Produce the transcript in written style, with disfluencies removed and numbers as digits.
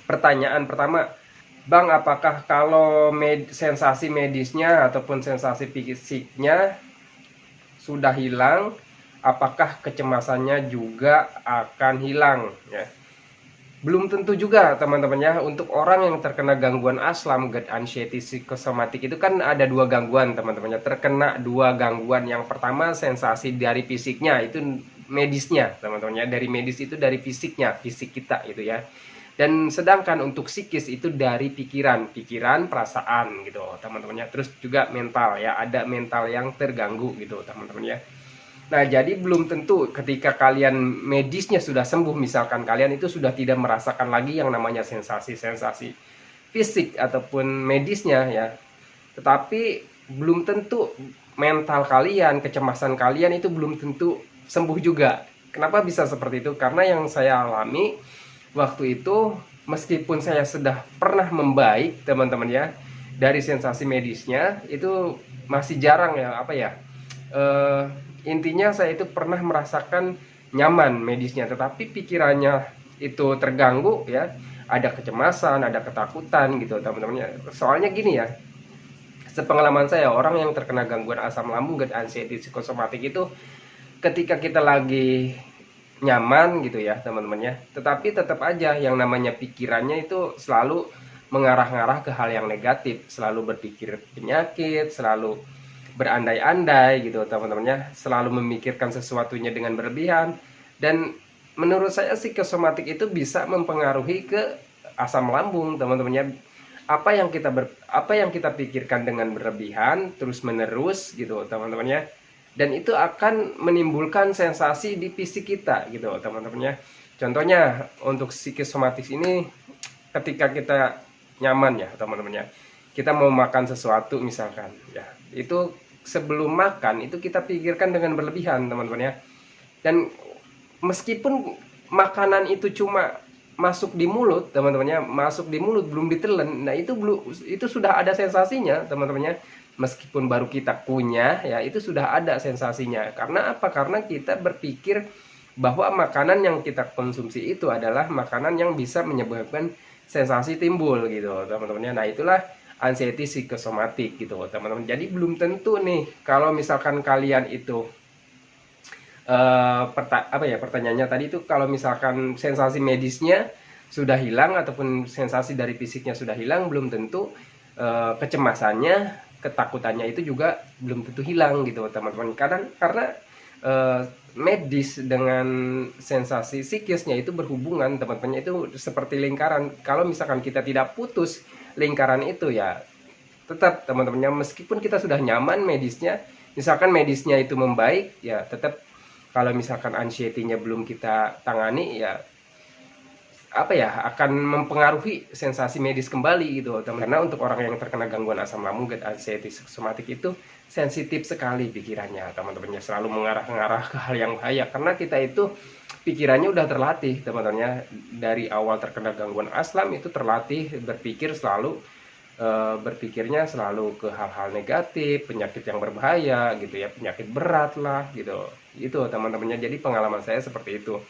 Pertanyaan pertama, Bang, apakah kalau sensasi medisnya ataupun sensasi fisiknya sudah hilang, apakah kecemasannya juga akan hilang? Ya, belum tentu juga teman-teman ya. Untuk orang yang terkena gangguan aslam, GERD, anxiety, psikosomatik itu kan ada dua gangguan teman-teman ya. Terkena dua gangguan. Yang pertama sensasi dari fisiknya, itu medisnya teman-teman ya. Dari medis itu dari fisiknya, fisik kita itu ya. Dan sedangkan untuk psikis itu dari pikiran, perasaan gitu teman-teman ya. Terus juga mental ya, ada mental yang terganggu gitu teman-teman ya. Nah, jadi belum tentu ketika kalian medisnya sudah sembuh, misalkan kalian itu sudah tidak merasakan lagi yang namanya sensasi-sensasi fisik ataupun medisnya ya. Tetapi belum tentu mental kalian, kecemasan kalian itu belum tentu sembuh juga. Kenapa bisa seperti itu? Karena yang saya alami waktu itu, meskipun saya sudah pernah membaik, teman-teman ya, dari sensasi medisnya, itu masih jarang ya, apa ya, intinya saya itu pernah merasakan nyaman medisnya, tetapi pikirannya itu terganggu ya, ada kecemasan, ada ketakutan gitu teman-temannya. Soalnya gini ya, sepengalaman saya, orang yang terkena gangguan asam lambung, GERD, anxiety, psikosomatik itu ketika kita lagi nyaman gitu ya teman-temannya, tetapi tetap aja yang namanya pikirannya itu selalu mengarah-ngarah ke hal yang negatif, selalu berpikir penyakit, selalu berandai-andai gitu teman-temannya, selalu memikirkan sesuatunya dengan berlebihan. Dan menurut saya psikosomatik itu bisa mempengaruhi ke asam lambung teman-temannya. Apa yang kita pikirkan dengan berlebihan terus menerus gitu teman-temannya, dan itu akan menimbulkan sensasi di fisik kita gitu teman-temannya. Contohnya untuk psikosomatik ini, ketika kita nyaman ya teman-temannya, kita mau makan sesuatu misalkan ya, itu sebelum makan itu kita pikirkan dengan berlebihan teman-teman ya. Dan meskipun makanan itu cuma masuk di mulut teman-temannya, masuk di mulut belum ditelan, nah itu belum, itu sudah ada sensasinya teman-temannya. Meskipun baru kita kunyah ya, itu sudah ada sensasinya. Karena apa? Karena kita berpikir bahwa makanan yang kita konsumsi itu adalah makanan yang bisa menyebabkan sensasi timbul gitu teman-temannya. Nah itulah anxiety psikosomatik gitu teman-teman. Jadi belum tentu nih kalau misalkan kalian itu pertanyaannya tadi itu, kalau misalkan sensasi medisnya sudah hilang ataupun sensasi dari fisiknya sudah hilang, belum tentu kecemasannya, ketakutannya itu juga belum tentu hilang gitu teman-teman. Karena medis dengan sensasi psikisnya itu berhubungan teman-teman, itu seperti lingkaran. Kalau misalkan kita tidak putus lingkaran itu ya, tetap teman-temannya, meskipun kita sudah nyaman medisnya, misalkan medisnya itu membaik ya, tetap kalau misalkan anxiety-nya belum kita tangani ya, apa ya, akan mempengaruhi sensasi medis kembali gitu teman. Karena untuk orang yang terkena gangguan asam lambung, GERD, anxiety, psikosomatik itu sensitif sekali pikirannya teman-temannya, selalu mengarah-ngarah ke hal yang bahaya. Karena kita itu pikirannya udah terlatih teman-temannya, dari awal terkena gangguan aslam itu terlatih berpikir selalu, berpikirnya selalu ke hal-hal negatif, penyakit yang berbahaya gitu ya, penyakit berat lah gitu. Itu teman-temannya. Jadi pengalaman saya seperti itu.